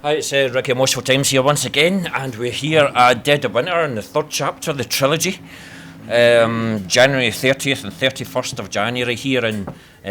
Hi, it's Ricky Emotional Times here once again, and we're here at Dead of Winter in the third chapter of the Trilogy. January 30th and 31st of January here in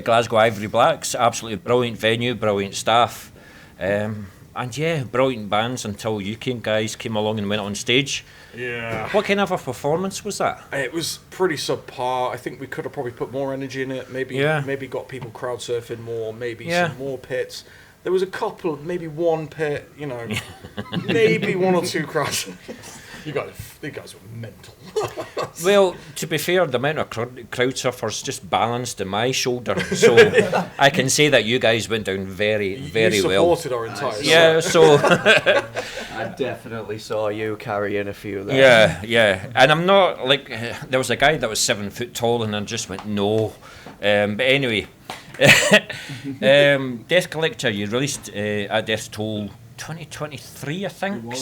Glasgow Ivory Blacks. Absolutely brilliant venue, brilliant staff, and yeah, brilliant bands until you guys came along and went on stage. Yeah. What kind of a performance was that? It was pretty subpar. I think we could have probably put more energy in it. Maybe got people crowd surfing more, maybe some more pits. There was a couple, maybe one pit, maybe one or two crowds. You guys were mental. Well, to be fair, the amount of crowd surfers just balanced in my shoulder, so I can say that you guys went down very, very well. You supported our entire Yeah, so... I definitely saw you carrying a few there. Yeah, and I'm not, like, there was a guy that was 7 foot tall and I just went, no. But anyway... Death Collector, you released a Death Toll 2023, I think.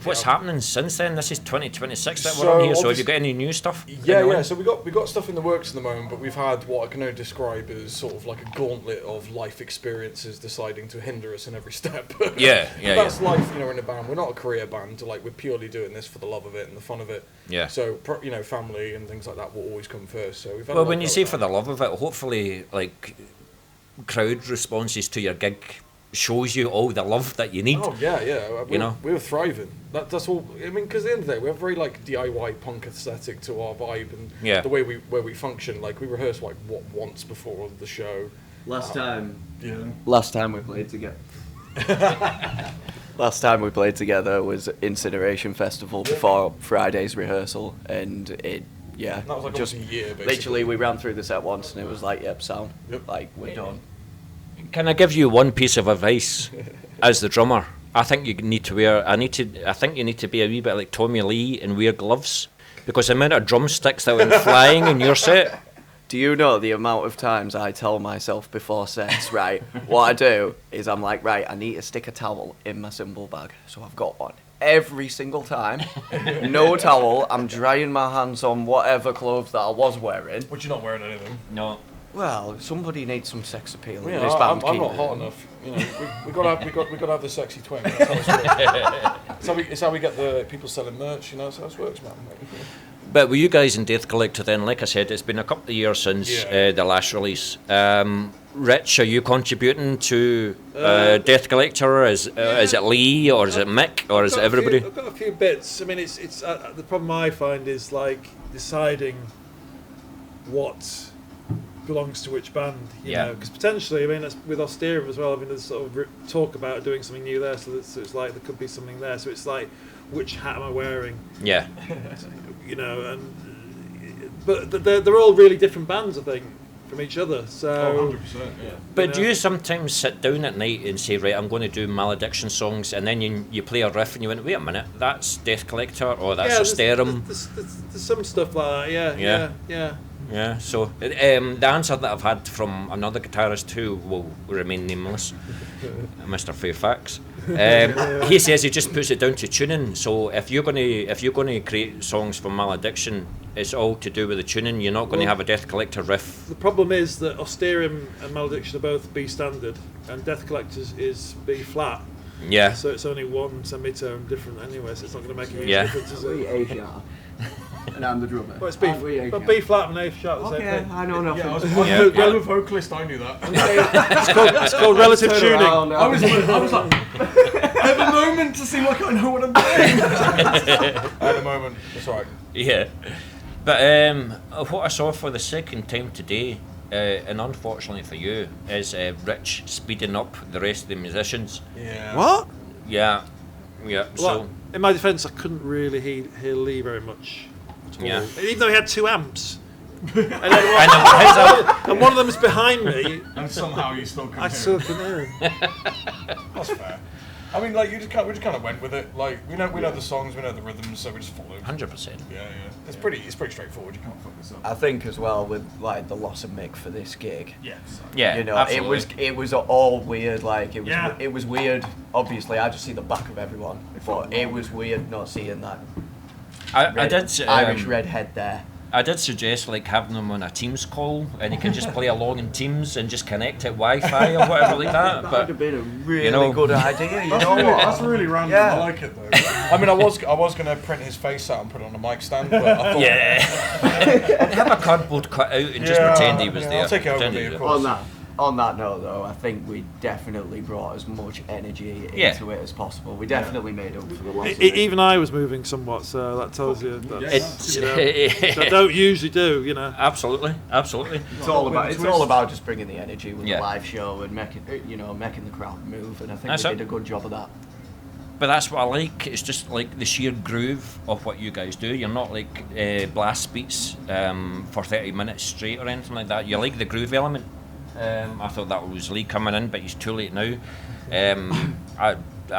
What's happening since then? This is 2026 that we're on here. So have you got any new stuff? Yeah. So we got stuff in the works at the moment, but we've had what I can only describe as sort of like a gauntlet of life experiences deciding to hinder us in every step. That's life, in a band. We're not a career band. Like, we're purely doing this for the love of it and the fun of it. Yeah. So family and things like that will always come first. So we've had well, when you say for the love of it, hopefully, like, crowd responses to your gig shows you all the love that you need. Oh yeah. We were thriving. That's all. I mean, because at the end of the day, we have a very like DIY punk aesthetic to our vibe and the way we function. Like, we rehearse once before the show. Last time we played together. Last time we played together was Incineration Festival before Friday's rehearsal, and that was like just a year. Basically. Literally, we ran through the set once, and it was like, yep, sound. Yep. Like, we're done. Can I give you one piece of advice as the drummer? I think you need to wear. I think you need to be a wee bit like Tommy Lee and wear gloves, because the amount of drumsticks that went flying in your set. Do you know the amount of times I tell myself before sets, right? What I do is I'm like, right, I need to stick a towel in my cymbal bag, so I've got one. Every single time, no towel. I'm drying my hands on whatever clothes that I was wearing. But you're not wearing anything. No. Well, somebody needs some sex appeal. I'm not hot enough. We gotta have the sexy twin. That's how it's how we get the people selling merch. That's how it works, man. But with you guys in Death Collector, then, like I said, it's been a couple of years since the last release. Rich, are you contributing to Death Collector? Is it Lee, or is it Mick, or is it everybody? I've got a few bits. I mean, it's the problem I find is like deciding what belongs to which band, you know, because potentially, I mean, that's with Austerium as well. I mean, there's sort of talk about doing something new there, so it's like there could be something there. So it's like, which hat am I wearing? Yeah. But they're all really different bands, I think, from each other. So. 100%. Yeah. But do you sometimes sit down at night and say, right, I'm going to do Malediction songs, and then you play a riff and you went, wait a minute, that's Death Collector, or that's Austerium? There's some stuff like that. Yeah. So the answer that I've had from another guitarist who will remain nameless, Mr. Fairfax, he says he just puts it down to tuning. So if you're gonna create songs for Malediction, it's all to do with the tuning. You're not going to have a Death Collector riff. The problem is that Austerium and Malediction are both B standard, and Death Collector's is B flat. Yeah. So it's only one semitone different anyway, so it's not going to make a huge difference, is it? And I'm the drummer. Well, it's B flat and A sharp. Okay, I know nothing. I'm a vocalist. I knew that. It's called relative tuning. I was like, I have a moment to seem like I know what I'm doing. I had a moment. That's all right. Yeah. But what I saw for the second time today, and unfortunately for you, is Rich speeding up the rest of the musicians. Yeah. What? Yeah. Well, So in my defence, I couldn't really hear Lee very much. yeah. Even though he had two amps. and one of them is behind me. And somehow you still can I still can hear him. That's fair. I mean, like, we just kind of went with it. Like, we know the songs, we know the rhythms, so we just followed. 100%. Yeah. It's pretty straightforward. You can't fuck this up. I think as well with like the loss of Mick for this gig. Yes. Yeah. Absolutely. It was all weird. Like it was weird. Obviously, I just see the back of everyone, but it was weird not seeing that. I did Irish redhead there. I did suggest like having them on a Teams call, and you can just play along in Teams and just connect it Wi-Fi or whatever like that. That would have been a really know, good idea. You know what? That's really random. I like it though. I mean, I was gonna print his face out and put it on a mic stand, but I thought, have a cardboard cut out and just pretend he was there. I'll take it over me, of course. On that note, though, I think we definitely brought as much energy into it as possible. We definitely made up for the loss. Even I was moving somewhat, so that tells you that's, I don't usually do, you know. Absolutely. It's all about just bringing the energy with the live show and making the crowd move, and I think we did a good job of that. But that's what I like. It's just like the sheer groove of what you guys do. You're not like blast beats for 30 minutes straight or anything like that. You like the groove element. I thought that was Lee coming in, but he's too late now. I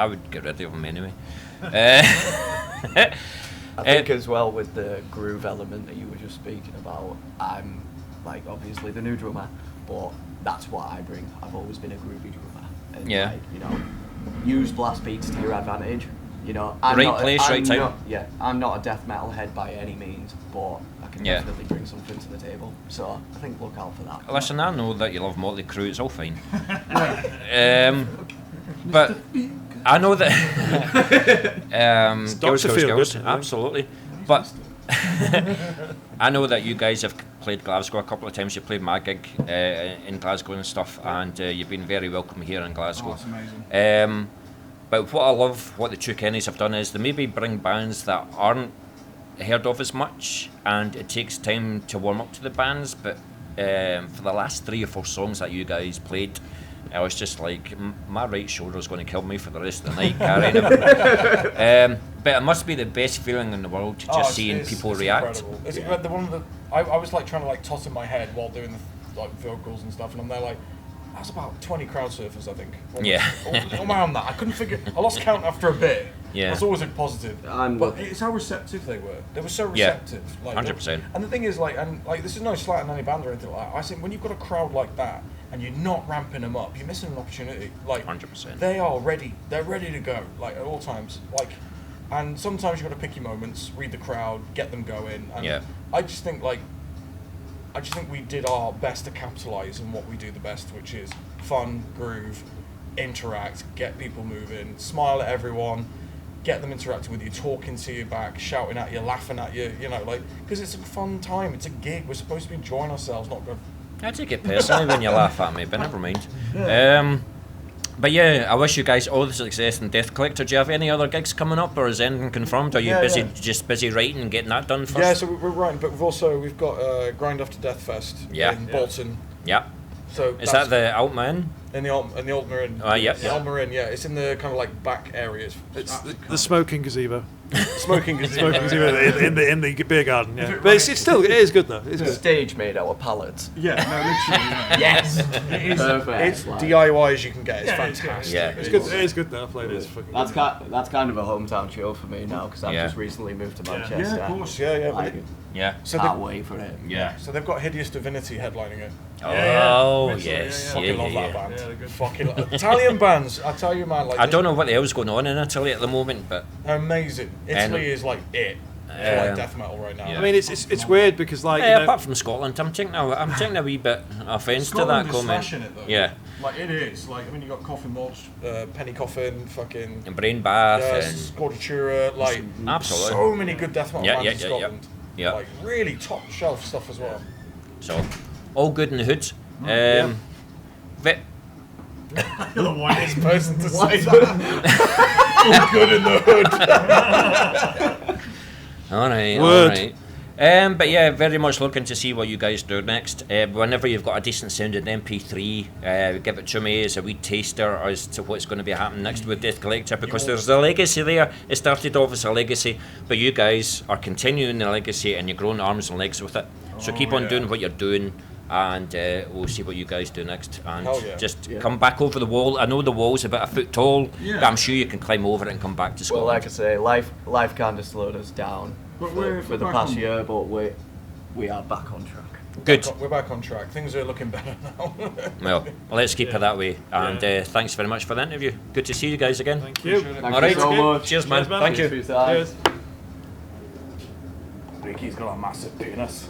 would get rid of him anyway. I think as well with the groove element that you were just speaking about, I'm like obviously the new drummer, but that's what I bring. I've always been a groovy drummer. And like, you know, use blast beats to your advantage. You know, I'm not a death metal head by any means, but I can definitely bring something to the table. So I think look out for that. Listen, I know that you love Motley Crue, it's all fine. But I know that girls, absolutely. But I know that you guys have played Glasgow a couple of times. You played my gig in Glasgow and stuff, and you've been very welcome here in Glasgow. Oh, that's amazing. But what I love, what the Two Kennys have done is they maybe bring bands that aren't heard of as much, and it takes time to warm up to the bands. But for the last 3 or 4 songs that you guys played, I was just like, my right shoulder is going to kill me for the rest of the night carrying it. But it must be the best feeling in the world to just seeing people react. Incredible. It's the one that I was like trying to like toss in my head while doing the like vocals and stuff, and I'm there like, that's about 20 crowd surfers, I think. Around that. I couldn't figure. I lost count after a bit. Yeah. That's always a positive. But it's how receptive they were. They were so receptive. Yeah. 100%. And the thing is, like, this is no slight on any band or anything like that. I think when you've got a crowd like that and you're not ramping them up, you're missing an opportunity. Like, 100%. They are ready. They're ready to go. Like at all times. Like, and sometimes you've got to pick your moments, read the crowd, get them going. And I just think we did our best to capitalise on what we do the best, which is fun, groove, interact, get people moving, smile at everyone, get them interacting with you, talking to you back, shouting at you, laughing at you, you know, like, because it's a fun time, it's a gig, we're supposed to be enjoying ourselves, not go... I take it personally when you laugh at me, but never mind. But yeah, I wish you guys all the success in Death Collector. Do you have any other gigs coming up, or is anything confirmed? Are you just busy writing and getting that done first? Yeah, so we're writing, but we've got Grind After Death Fest in Bolton. Yeah. So is that the Altma Inn? In the Altma Inn. The Altma Inn, yeah. It's in the kind of like back areas. It's the smoking gazebo. Smoking gazebo in the beer garden. Yeah, but it is good though. It's good. Stage made out of pallets. Yeah, no, literally. Yes, it is. Perfect. It's DIY as you can get. It's fantastic. Yeah, it's good. It is good though. I played it. That's kind of a hometown show for me now because I've just recently moved to Manchester. Yeah, of course. Yeah. So can't wait for it. Yeah. So they've got Hideous Divinity headlining it. Oh yes. Fucking love that band. Yeah, good. Fucking Italian bands. I tell you, man. Like I don't know what the hell's going on in Italy at the moment, but amazing. Italy is like it. For like death metal right now. Yeah. I mean, it's weird because like apart from Scotland, I'm taking a wee bit offence to that comment. It, though. Yeah, like it is. Like I mean, you got Coffin Lodge, Penny Coffin, fucking and BrainBath, and Scordatura, like absolutely so many good death metal bands in Scotland. Yeah, like really top shelf stuff as well. So, all good in the hood. You're the whitest person to say that. All good in the hood. All right. But yeah, very much looking to see what you guys do next. Whenever you've got a decent sounding MP3, give it to me as a wee taster as to what's going to be happening next with Death Collector, because there's a legacy there. It started off as a legacy, but you guys are continuing the legacy and you're growing arms and legs with it. So keep on doing what you're doing, and we'll see what you guys do next. And come back over the wall. I know the wall's about 1 foot tall, but I'm sure you can climb over it and come back to Scotland. Well, like I say, life kind of slowed us down for the past year, but we are back on track. Good. We're back on track. Things are looking better now. Well, let's keep it that way. And thanks very much for the interview. Good to see you guys again. Thank you. Thank you so much. Cheers, man. Thank you. Cheers. big. He's got a massive penis.